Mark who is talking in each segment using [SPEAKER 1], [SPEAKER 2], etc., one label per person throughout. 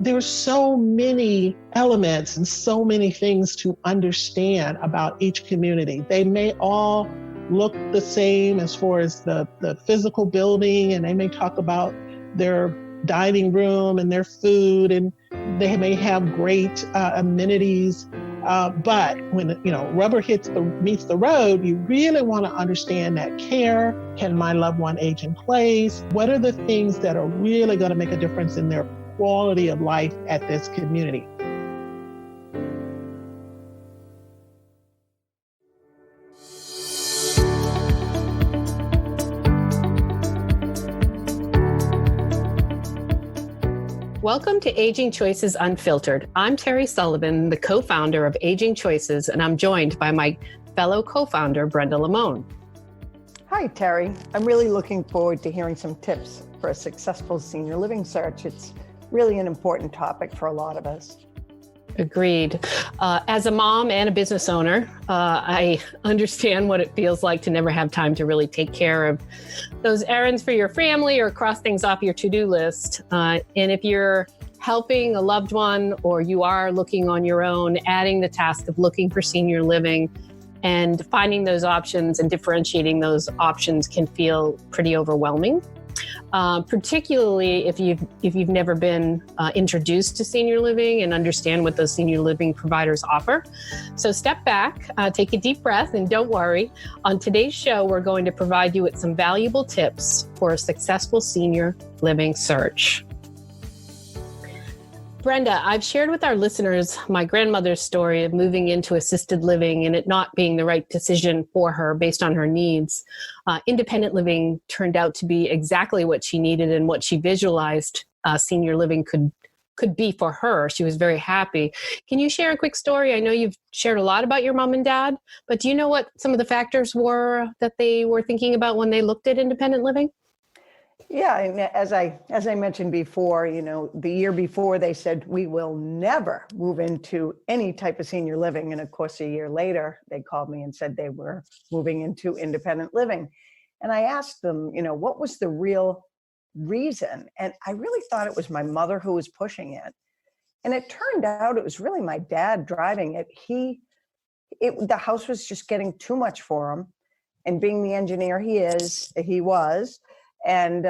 [SPEAKER 1] There's so many elements and so many things to understand about each community. They may all look the same as far as the physical building, and they may talk about their dining room and their food, and they may have great amenities. But when rubber meets the road, you really want to understand that care. Can my loved one age in place? What are the things that are really going to make a difference in their quality of life at this community?
[SPEAKER 2] Welcome to Aging Choices Unfiltered. I'm Terry Sullivan, the co-founder of AgingChoices, and I'm joined by my fellow co-founder, Brenda Lamone.
[SPEAKER 3] Hi, Terry. I'm really looking forward to hearing some tips for a successful senior living search. It's really an important topic for a lot of us.
[SPEAKER 2] Agreed. As a mom and a business owner, I understand what it feels like to never have time to really take care of those errands for your family or cross things off your to-do list. And if you're helping a loved one or you are looking on your own, adding the task of looking for senior living and finding those options and differentiating those options can feel pretty overwhelming. Particularly if you've never been introduced to senior living and understand what those senior living providers offer. So step back, take a deep breath, and don't worry. On today's show, we're going to provide you with some valuable tips for a successful senior living search. Brenda, I've shared with our listeners my grandmother's story of moving into assisted living and it not being the right decision for her based on her needs. Independent living turned out to be exactly what she needed and what she visualized senior living could be for her. She was very happy. Can you share a quick story? I know you've shared a lot about your mom and dad, but do you know what some of the factors were that they were thinking about when they looked at independent living?
[SPEAKER 3] Yeah, as I mentioned before, the year before they said, we will never move into any type of senior living. And of course, a year later, they called me and said they were moving into independent living. And I asked them, what was the real reason? And I really thought it was my mother who was pushing it. And it turned out it was really my dad driving it. The house was just getting too much for him. And being the engineer he was, and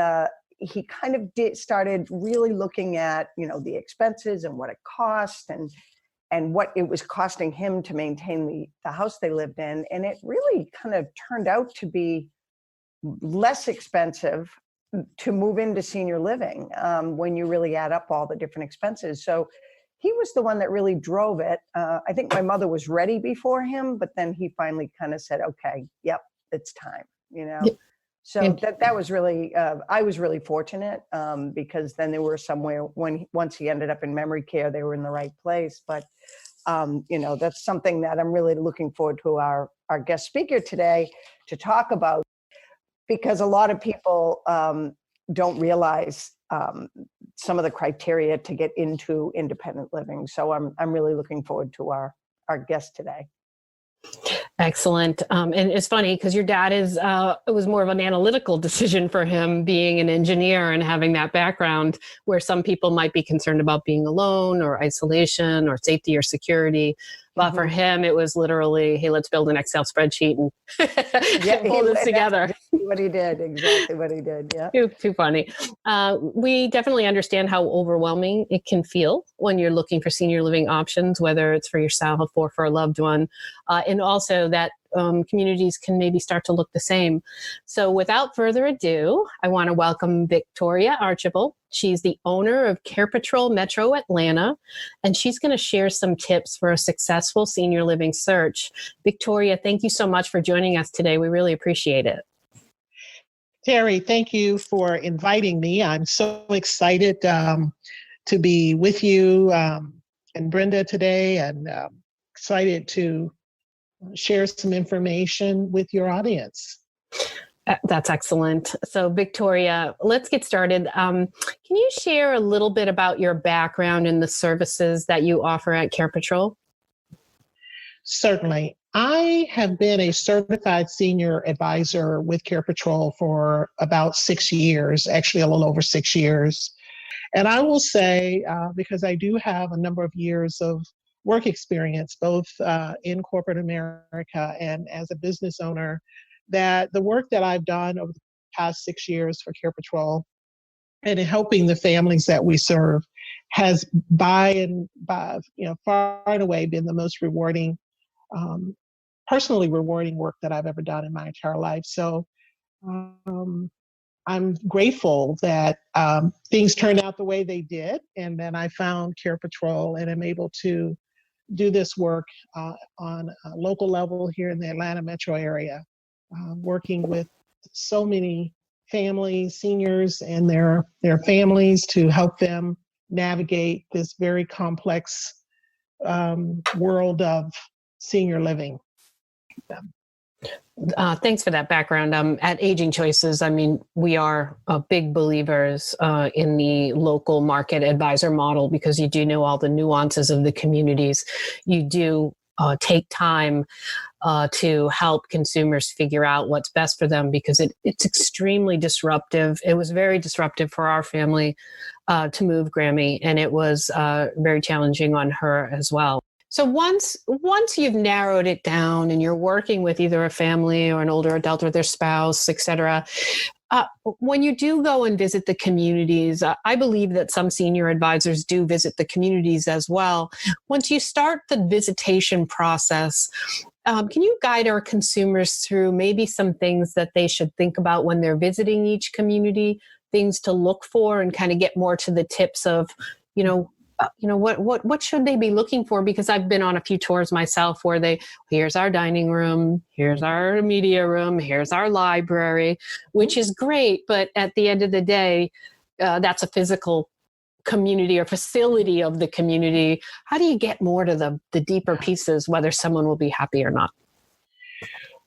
[SPEAKER 3] he kind of started really looking at, the expenses and what it cost and what it was costing him to maintain the house they lived in. And it really kind of turned out to be less expensive to move into senior living when you really add up all the different expenses. So he was the one that really drove it. I think my mother was ready before him, but then he finally kind of said, okay, yep, it's time, So that was really, I was really fortunate because then they were somewhere once he ended up in memory care, they were in the right place. But, that's something that I'm really looking forward to our guest speaker today to talk about, because a lot of people don't realize some of the criteria to get into independent living. So I'm really looking forward to our guest today.
[SPEAKER 2] Excellent. And it's funny because your dad it was more of an analytical decision for him being an engineer and having that background where some people might be concerned about being alone or isolation or safety or security. But for him, it was literally, hey, let's build an Excel spreadsheet and pull this together.
[SPEAKER 3] What he did, exactly what he did. Yeah.
[SPEAKER 2] Too funny. We definitely understand how overwhelming it can feel when you're looking for senior living options, whether it's for yourself or for a loved one. And also that communities can maybe start to look the same. So without further ado, I want to welcome Victoria Archable. She's the owner of CarePatrol of Metro Atlanta, and she's going to share some tips for a successful senior living search. Victoria, thank you so much for joining us today. We really appreciate it.
[SPEAKER 1] Terry, thank you for inviting me. I'm so excited to be with you and Brenda today, and excited to share some information with your audience.
[SPEAKER 2] That's excellent. So Victoria, let's get started. Can you share a little bit about your background and the services that you offer at CarePatrol?
[SPEAKER 1] Certainly. I have been a certified senior advisor with CarePatrol for about 6 years, actually a little over 6 years. And I will say, because I do have a number of years of work experience, both in corporate America and as a business owner, that the work that I've done over the past 6 years for CarePatrol and in helping the families that we serve has far and away been the most rewarding, personally rewarding work that I've ever done in my entire life. So I'm grateful that things turned out the way they did, and then I found CarePatrol and am able to do this work on a local level here in the Atlanta metro area, working with so many families, seniors, and their families to help them navigate this very complex world of senior living.
[SPEAKER 2] Thanks for that background. At AgingChoices, I mean, we are big believers in the local market advisor model because you do know all the nuances of the communities. You do take time to help consumers figure out what's best for them because it's extremely disruptive. It was very disruptive for our family to move Grammy, and it was very challenging on her as well. So once you've narrowed it down and you're working with either a family or an older adult or their spouse, et cetera, when you do go and visit the communities, I believe that some senior advisors do visit the communities as well. Once you start the visitation process, can you guide our consumers through maybe some things that they should think about when they're visiting each community, things to look for, and kind of get more to the tips of, what should they be looking for? Because I've been on a few tours myself where here's our dining room, here's our media room, here's our library, which is great. But at the end of the day, that's a physical community or facility of the community. How do you get more to the deeper pieces, whether someone will be happy or not?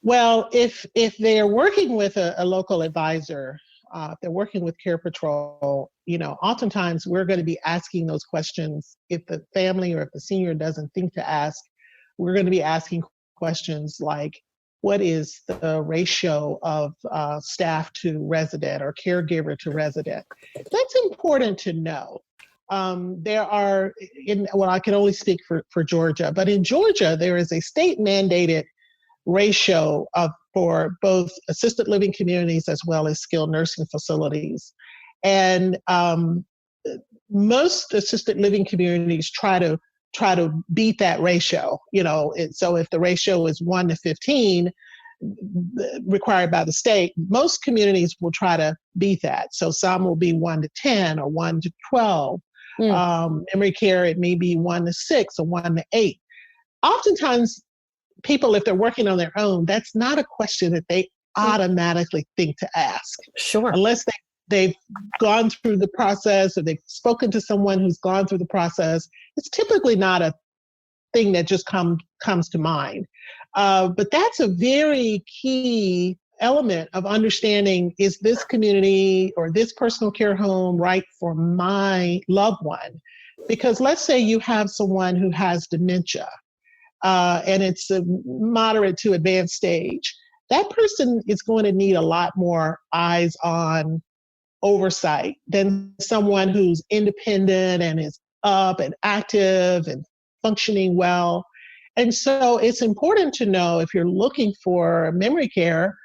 [SPEAKER 1] Well, if they're working with a local advisor, if they're working with CarePatrol, oftentimes we're going to be asking those questions. If the family or if the senior doesn't think to ask, we're going to be asking questions like, what is the ratio of staff to resident or caregiver to resident? That's important to know. There are, I can only speak for Georgia, but in Georgia, there is a state mandated ratio for both assisted living communities as well as skilled nursing facilities. And most assisted living communities try to beat that ratio. So if the ratio is 1 to 15 required by the state, most communities will try to beat that. So some will be 1 to 10 or 1 to 12. Memory care, it may be 1 to 6 or 1 to 8. Oftentimes, people, if they're working on their own, that's not a question that they automatically think to ask.
[SPEAKER 2] Sure.
[SPEAKER 1] Unless they've gone through the process or they've spoken to someone who's gone through the process, it's typically not a thing that just comes to mind. But that's a very key element of understanding, is this community or this personal care home right for my loved one? Because let's say you have someone who has dementia, and it's a moderate to advanced stage. That person is going to need a lot more eyes on oversight than someone who's independent and is up and active and functioning well. And so it's important to know, if you're looking for memory care,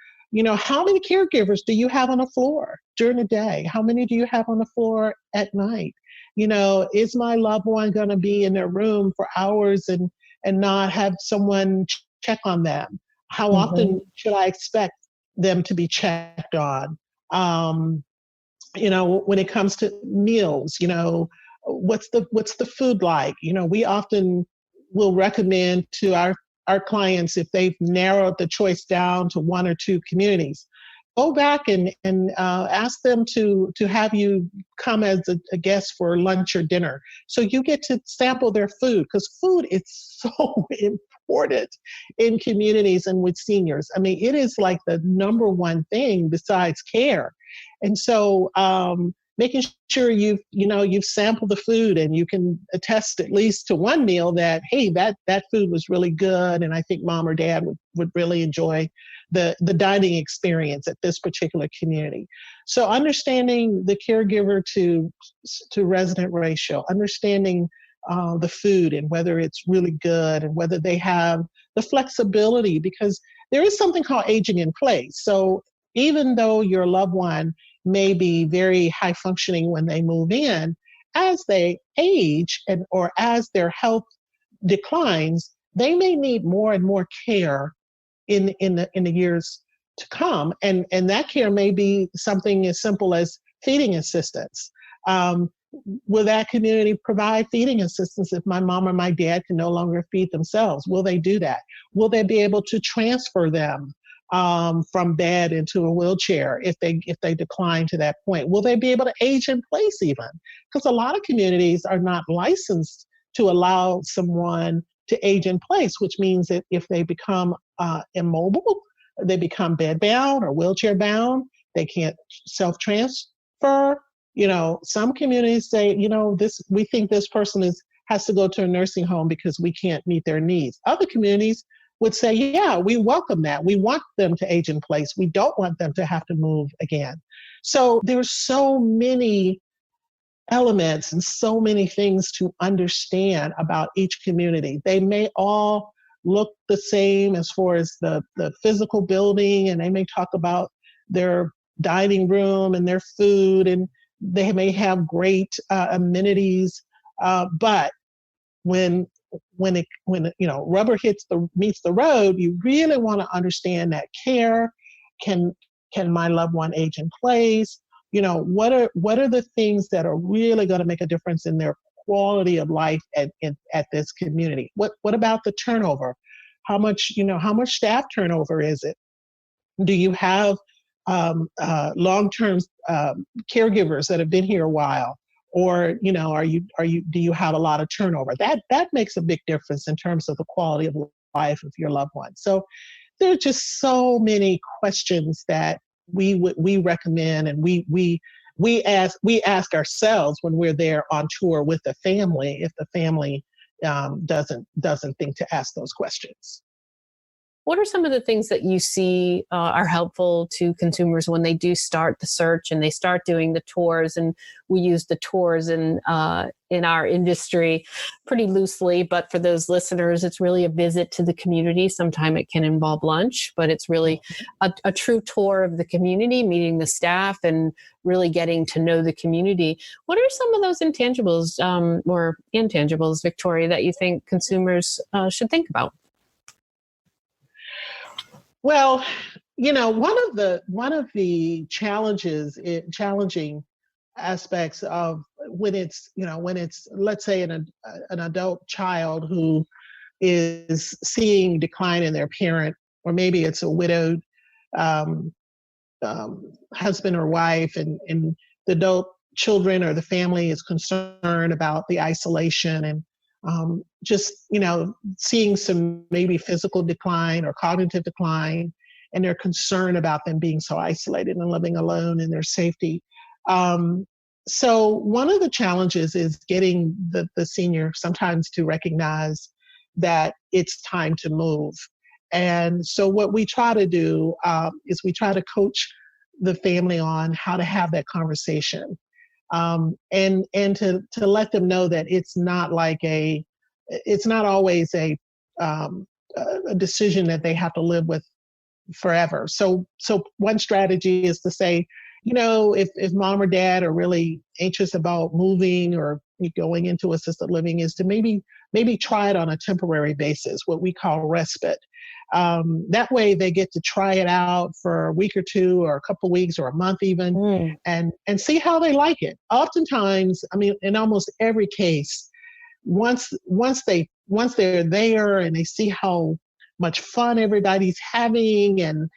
[SPEAKER 1] how many caregivers do you have on the floor during the day? How many do you have on the floor at night? Is my loved one going to be in their room for hours and not have someone check on them? How often should I expect them to be checked on? When it comes to meals, what's the food like? We often will recommend to our clients, if they've narrowed the choice down to 1 or 2 communities, go back and ask them to have you come as a guest for lunch or dinner. So you get to sample their food, because food is so important in communities and with seniors. I mean, it is like the number one thing besides care. And so making sure you've sampled the food and you can attest at least to one meal that, hey, that food was really good, and I think mom or dad would really enjoy the dining experience at this particular community. So understanding the caregiver to resident ratio, understanding the food and whether it's really good and whether they have the flexibility, because there is something called aging in place. So even though your loved one may be very high functioning when they move in, as they age or as their health declines, they may need more and more care in the years to come, and that care may be something as simple as feeding assistance. Will that community provide feeding assistance if my mom or my dad can no longer feed themselves? Will they do that? Will they be able to transfer them from bed into a wheelchair if they decline to that point? Will they be able to age in place even? Because a lot of communities are not licensed to allow someone to age in place, which means that if they become immobile, they become bedbound or wheelchair bound, they can't self-transfer. Some communities say, we think this person has to go to a nursing home because we can't meet their needs. Other communities would say, yeah, we welcome that. We want them to age in place. We don't want them to have to move again. So there's so many elements and so many things to understand about each community. They may all look the same as far as the physical building, and they may talk about their dining room and their food, and they may have great amenities, but when rubber meets the road, you really want to understand that care. Can my loved one age in place? What are the things that are really going to make a difference in their quality of life at this community? What about the turnover? How much staff turnover is it? Do you have long-term caregivers that have been here a while, or do you have a lot of turnover? That makes a big difference in terms of the quality of life of your loved one. So there are just so many questions that we recommend, and we ask ourselves when we're there on tour with the family, if the family doesn't think to ask those questions.
[SPEAKER 2] What are some of the things that you see are helpful to consumers when they do start the search and they start doing the tours? And we use the tours in our industry pretty loosely, but for those listeners, it's really a visit to the community. Sometimes it can involve lunch, but it's really a true tour of the community, meeting the staff and really getting to know the community. What are some of those intangibles or intangibles, Victoria, that you think consumers should think about?
[SPEAKER 1] Well, one of the challenging aspects of when it's let's say an adult child who is seeing decline in their parent, or maybe it's a widowed husband or wife, and the adult children or the family is concerned about the isolation and just seeing some maybe physical decline or cognitive decline, and they're concerned about them being so isolated and living alone and their safety. So one of the challenges is getting the senior sometimes to recognize that it's time to move. And so what we try to do is we try to coach the family on how to have that conversation. And to let them know that it's not always a decision that they have to live with forever. So one strategy is to say, if mom or dad are really anxious about moving or going into assisted living, is to maybe try it on a temporary basis, what we call respite. That way they get to try it out for a week or two or a couple of weeks or a month even, and see how they like it. Oftentimes, in almost every case, once they're there and they see how much fun everybody's having and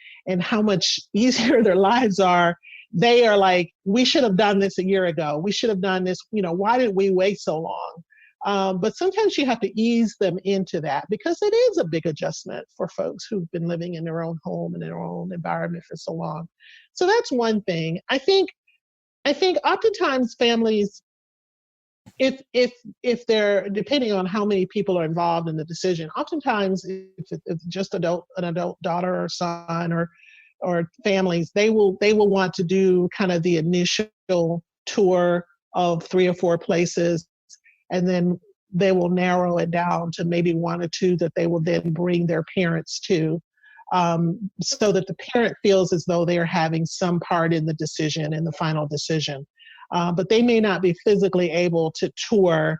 [SPEAKER 1] how much easier their lives are, they are like, we should have done this a year ago. We should have done this. Why did we wait so long? But sometimes you have to ease them into that, because it is a big adjustment for folks who've been living in their own home and their own environment for so long. So that's one thing. I think I think oftentimes families, if they're, depending on how many people are involved in the decision, oftentimes if it's just an adult daughter or son or families, they will want to do kind of the initial tour of 3 or 4 places, and then they will narrow it down to maybe 1 or 2 that they will then bring their parents to, so that the parent feels as though they're having some part in the decision, in the final decision. But they may not be physically able to tour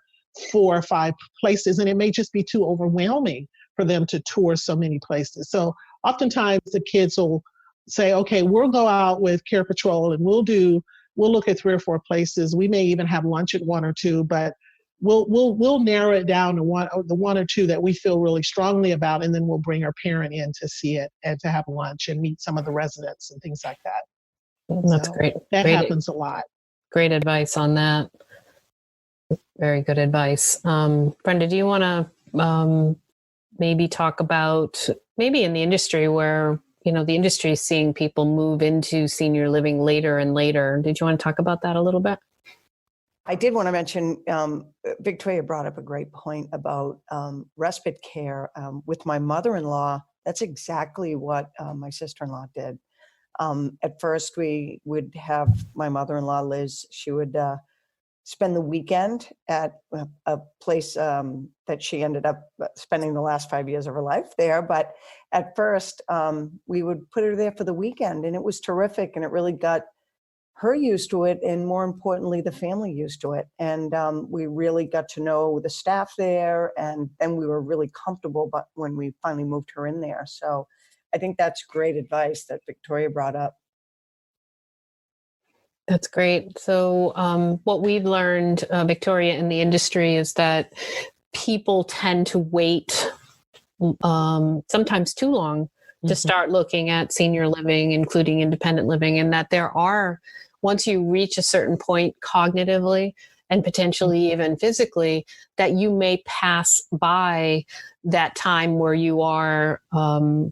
[SPEAKER 1] 4 or 5 places, and it may just be too overwhelming for them to tour so many places. So oftentimes the kids will say, okay, we'll go out with CarePatrol and we'll look at 3 or 4 places. We may even have lunch at 1 or 2, but we'll narrow it down to the 1 or 2 that we feel really strongly about, and then we'll bring our parent in to see it and to have lunch and meet some of the residents and things like that.
[SPEAKER 2] That's
[SPEAKER 1] So
[SPEAKER 2] great.
[SPEAKER 1] That
[SPEAKER 2] great,
[SPEAKER 1] happens a lot.
[SPEAKER 2] Great advice on that. Very good advice. Brenda, do you want to maybe talk about maybe in the industry where, the industry is seeing people move into senior living later and later. Did you want to talk about that a little bit?
[SPEAKER 3] I did want to mention, Victoria brought up a great point about respite care. With my mother-in-law, that's exactly what my sister-in-law did. At first, we would have my mother-in-law, Liz, she would spend the weekend at a place that she ended up spending the last 5 years of her life there. But at first, we would put her there for the weekend, and it was terrific. And it really got her used to it, and more importantly, the family used to it. And we really got to know the staff there, and then we were really comfortable. But when we finally moved her in there, so I think that's great advice that Victoria brought up.
[SPEAKER 2] That's great. So what we've learned, Victoria, in the industry is that people tend to wait sometimes too long to start looking at senior living, including independent living, and that there are, once you reach a certain point cognitively and potentially even physically, that you may pass by that time where you are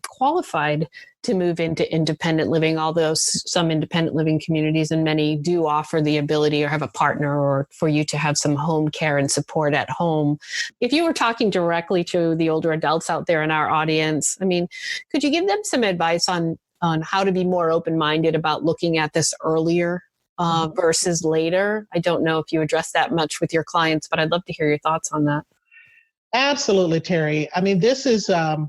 [SPEAKER 2] qualified to move into independent living, although some independent living communities and many do offer the ability or have a partner or for you to have some home care and support at home. If you were talking directly to the older adults out there in our audience, I mean, could you give them some advice on how to be more open-minded about looking at this earlier versus later? I don't know if you address that much with your clients, but I'd love to hear your thoughts on that.
[SPEAKER 1] Absolutely, Terry. I mean, this is a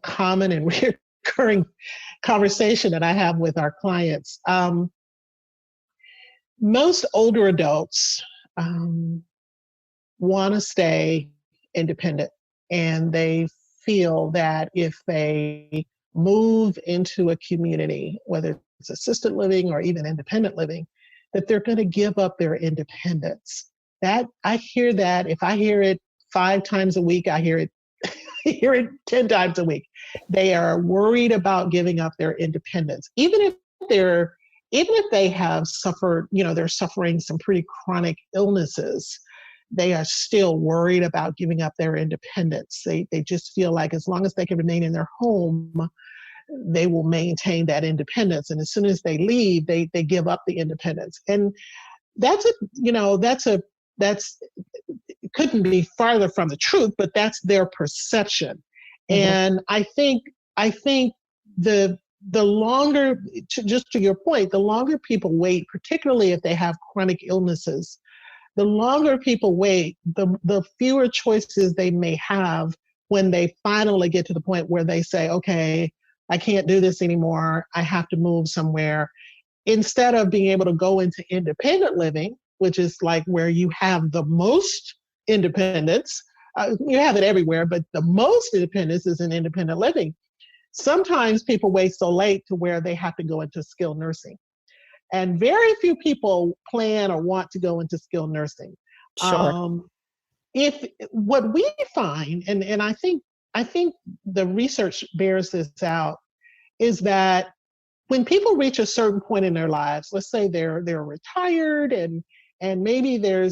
[SPEAKER 1] common and recurring conversation that I have with our clients. Most older adults want to stay independent, and they feel that if they move into a community, whether it's assisted living or even independent living, that they're going to give up their independence. That I hear that. If I hear it 5 times a week, I hear it 10 times a week. They are worried about giving up their independence, even if they have suffered, they're suffering some pretty chronic illnesses. They are still worried about giving up their independence. They just feel like as long as they can remain in their home, they will maintain that independence. And as soon as they leave, they give up the independence. And it couldn't be farther from the truth, but that's their perception. Mm-hmm. And I think the longer, just to your point, the longer people wait, particularly if they have chronic illnesses, the longer people wait, the fewer choices they may have when they finally get to the point where they say, okay, I can't do this anymore. I have to move somewhere. Instead of being able to go into independent living, which is like where you have the most independence. You have it everywhere, but the most independence is in independent living. Sometimes people wait so late to where they have to go into skilled nursing. And very few people plan or want to go into skilled nursing.
[SPEAKER 2] Sure.
[SPEAKER 1] If what we find, and I think the research bears this out, is that when people reach a certain point in their lives, let's say they're retired and maybe they're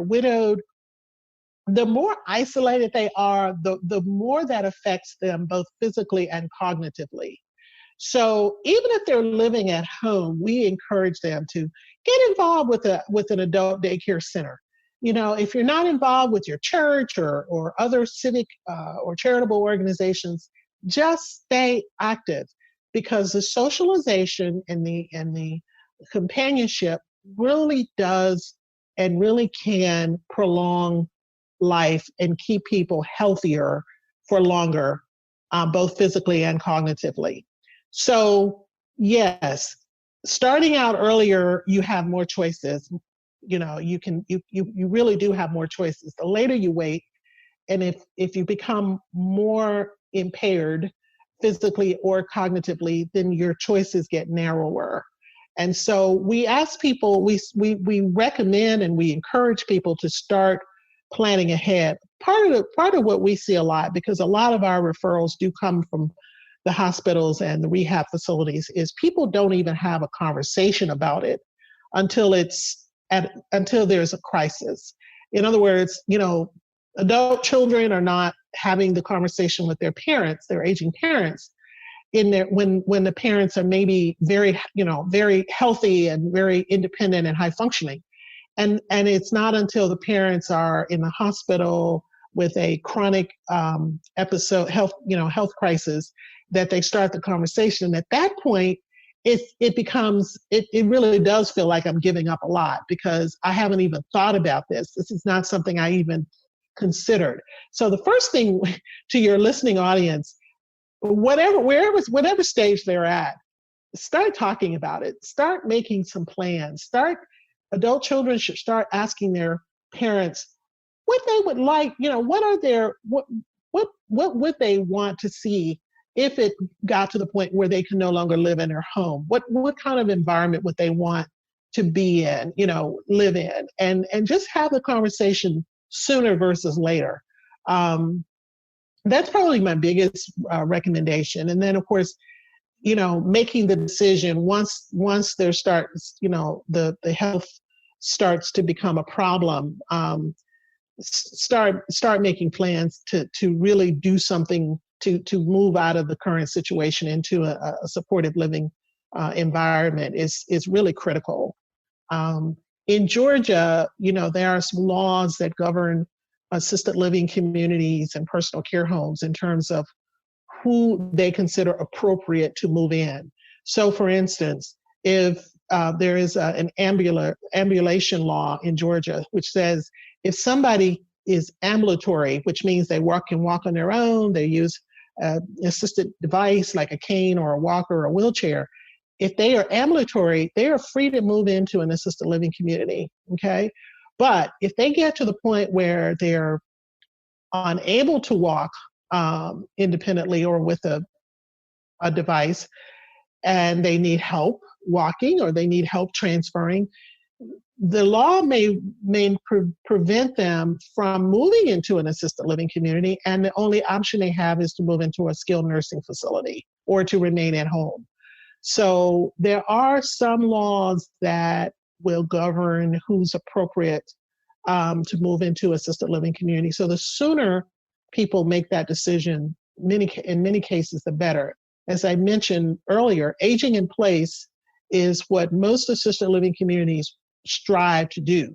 [SPEAKER 1] widowed, the more isolated they are, the more that affects them both physically and cognitively. So even if they're living at home, we encourage them to get involved with an adult daycare center. If you're not involved with your church or other civic or charitable organizations, just stay active, because the socialization and the companionship really does and really can prolong life and keep people healthier for longer, both physically and cognitively. So yes, starting out earlier, you have more choices. You really do have more choices. The later you wait, and if you become more impaired physically or cognitively, then your choices get narrower. And so we ask people, we recommend and we encourage people to start planning ahead. Part of what we see a lot, because a lot of our referrals do come from the hospitals and the rehab facilities, is people don't even have a conversation about it until there's a crisis. In other words, adult children are not having the conversation with their parents, their aging parents, when the parents are maybe very healthy and very independent and high functioning. And it's not until the parents are in the hospital with a chronic health crisis that they start the conversation. At that point, it really does feel like I'm giving up a lot, because I haven't even thought about this. This is not something I even considered. So the first thing to your listening audience, whatever stage they're at, start talking about it. Start making some plans. Adult children should start asking their parents what they would like. What would they want to see if it got to the point where they can no longer live in their home? What kind of environment would they want to be in, live in, and just have the conversation sooner versus later. That's probably my biggest recommendation. And then, of course, making the decision once there starts, the health starts to become a problem. Start making plans to really do something to move out of the current situation into a supportive living environment is really critical. In Georgia, there are some laws that govern assisted living communities and personal care homes in terms of who they consider appropriate to move in. So, for instance, if there is an ambulation law in Georgia, which says if somebody is ambulatory, which means they can walk on their own, they use an assisted device like a cane or a walker or a wheelchair. If they are ambulatory, they are free to move into an assisted living community, okay? But if they get to the point where they're unable to walk independently or with a device, and they need help walking or they need help transferring, the law may prevent them from moving into an assisted living community, and the only option they have is to move into a skilled nursing facility or to remain at home. So there are some laws that will govern who's appropriate to move into assisted living community. So the sooner people make that decision, in many cases, the better. As I mentioned earlier, aging in place is what most assisted living communities strive to do.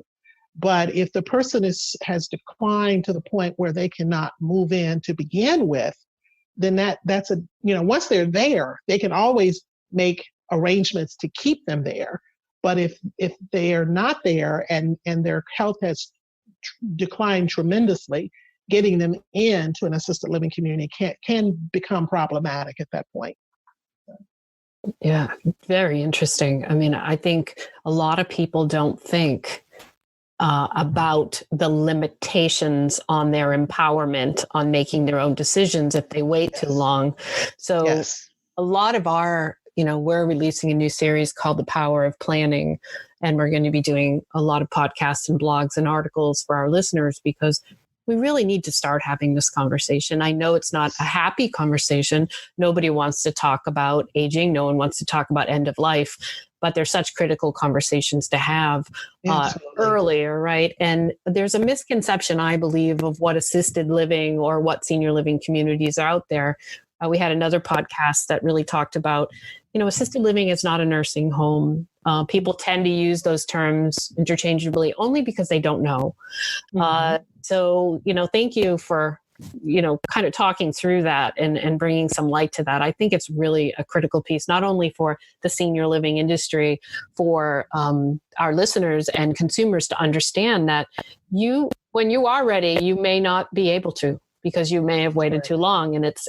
[SPEAKER 1] But if the person has declined to the point where they cannot move in to begin with, then that's once they're there, they can always make arrangements to keep them there. But if they are not there and their health has declined tremendously, getting them into an assisted living community can become problematic at that point.
[SPEAKER 2] Yeah, very interesting. I mean, I think a lot of people don't think about the limitations on their empowerment, on making their own decisions if they wait too long. So a lot of our, we're releasing a new series called The Power of Planning, and we're going to be doing a lot of podcasts and blogs and articles for our listeners because we really need to start having this conversation. I know it's not a happy conversation. Nobody wants to talk about aging. No one wants to talk about end of life, but there's such critical conversations to have earlier, right? And there's a misconception, I believe, of what assisted living or what senior living communities are out there. We had another podcast that really talked about, assisted living is not a nursing home. People tend to use those terms interchangeably only because they don't know. So, thank you for, kind of talking through that and bringing some light to that. I think it's really a critical piece, not only for the senior living industry, for our listeners and consumers to understand that when you are ready, you may not be able to, because you may have waited too long. And it's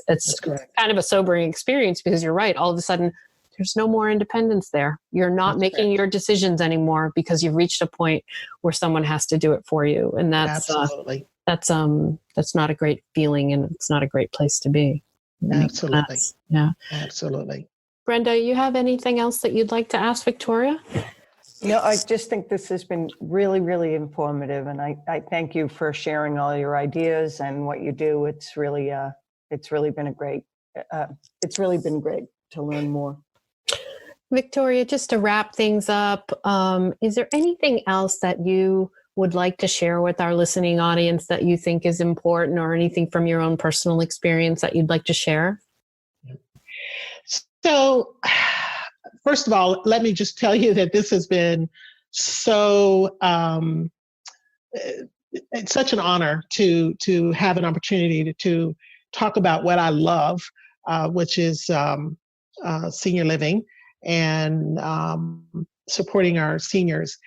[SPEAKER 2] kind of a sobering experience, because you're right. All of a sudden, there's no more independence there. You're not making your decisions anymore because you've reached a point where someone has to do it for you. And that's
[SPEAKER 1] absolutely.
[SPEAKER 2] That's not a great feeling, and it's not a great place to be.
[SPEAKER 1] Absolutely.
[SPEAKER 2] Yeah.
[SPEAKER 1] Absolutely.
[SPEAKER 2] Brenda, you have anything else that you'd like to ask Victoria?
[SPEAKER 3] No, I just think this has been really, really informative. And I thank you for sharing all your ideas and what you do. It's really been great to learn more.
[SPEAKER 2] Victoria, just to wrap things up, is there anything else that you would like to share with our listening audience that you think is important, or anything from your own personal experience that you'd like to share?
[SPEAKER 1] So, first of all, let me just tell you that this has been so, it's such an honor to have an opportunity to talk about what I love, which is senior living and supporting our seniors.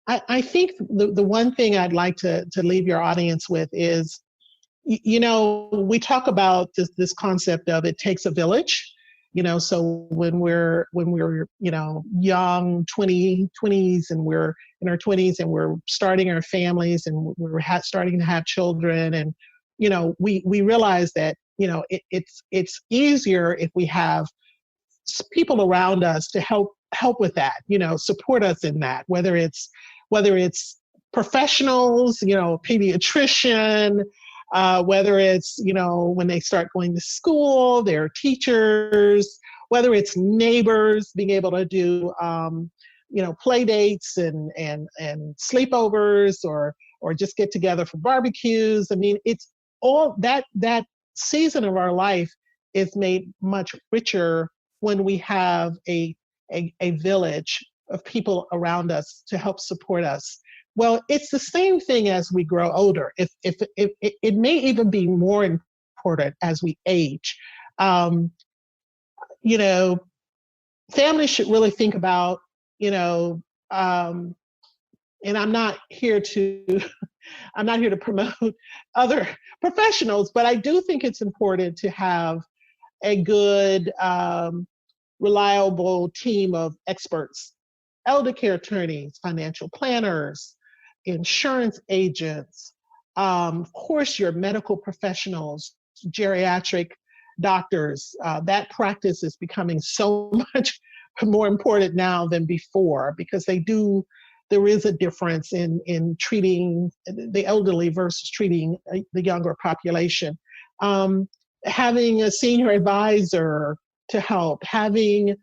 [SPEAKER 1] I think the one thing I'd like to leave your audience with is, we talk about this concept of it takes a village, so when we're young, 20s, and we're in our 20s and we're starting our families and we're starting to have children, and, we realize that, it's easier if we have people around us to help with that, support us in that, whether it's professionals, pediatrician, whether it's, when they start going to school, their teachers, whether it's neighbors, being able to do, play dates and sleepovers, or just get together for barbecues. I mean, it's all that season of our life is made much richer when we have a village of people around us to help support us. Well, it's the same thing as we grow older. If it may even be more important as we age. Families should really think about, and I'm not here to promote other professionals, but I do think it's important to have a good, reliable team of experts, elder care attorneys, financial planners, insurance agents, of course, your medical professionals, geriatric doctors. That practice is becoming so much more important now than before, because there is a difference in treating the elderly versus treating the younger population. Having a senior advisor to help, having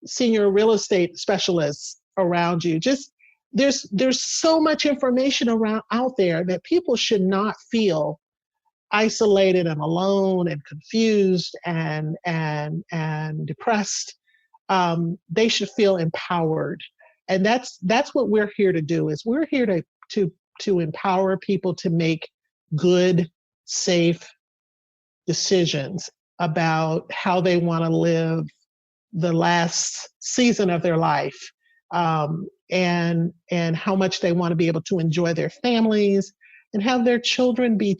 [SPEAKER 1] senior real estate specialists around you. Just there's so much information out there that people should not feel isolated and alone and confused and depressed. They should feel empowered, and that's what we're here to do. Is we're here to empower people to make good, safe decisions about how they want to live the last season of their life, and how much they want to be able to enjoy their families, and have their children be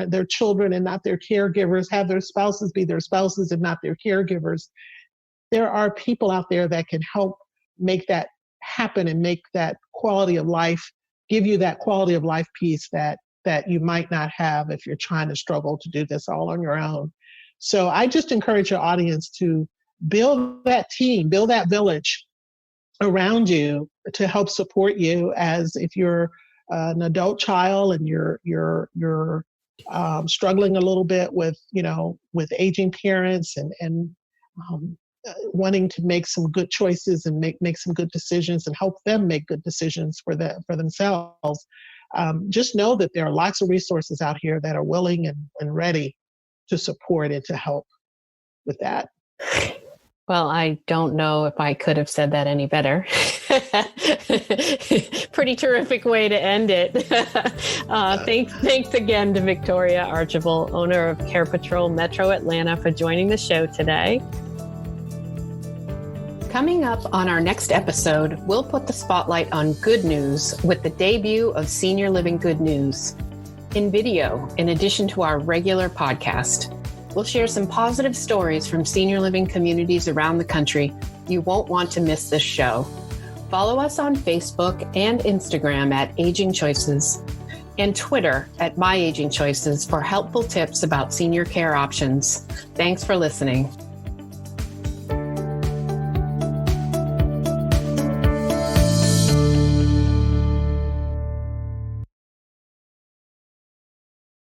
[SPEAKER 1] their children and not their caregivers, have their spouses be their spouses and not their caregivers. There are people out there that can help make that happen and make that quality of life, give you that quality of life piece that you might not have if you're trying to struggle to do this all on your own. So I just encourage your audience to build that team, build that village around you to help support you, as if you're an adult child and you're struggling a little bit with aging parents and wanting to make some good choices and make some good decisions and help them make good decisions for themselves. Just know that there are lots of resources out here that are willing and ready to support and to help with that.
[SPEAKER 2] Well, I don't know if I could have said that any better. Pretty terrific way to end it. Thanks again to Victoria Archable, owner of CarePatrol Metro Atlanta, for joining the show today. Coming up on our next episode, we'll put the spotlight on good news with the debut of Senior Living Good News in video, in addition to our regular podcast. We'll share some positive stories from senior living communities around the country. You won't want to miss this show. Follow us on Facebook and Instagram at AgingChoices and Twitter at MyAgingChoices for helpful tips about senior care options. Thanks for listening.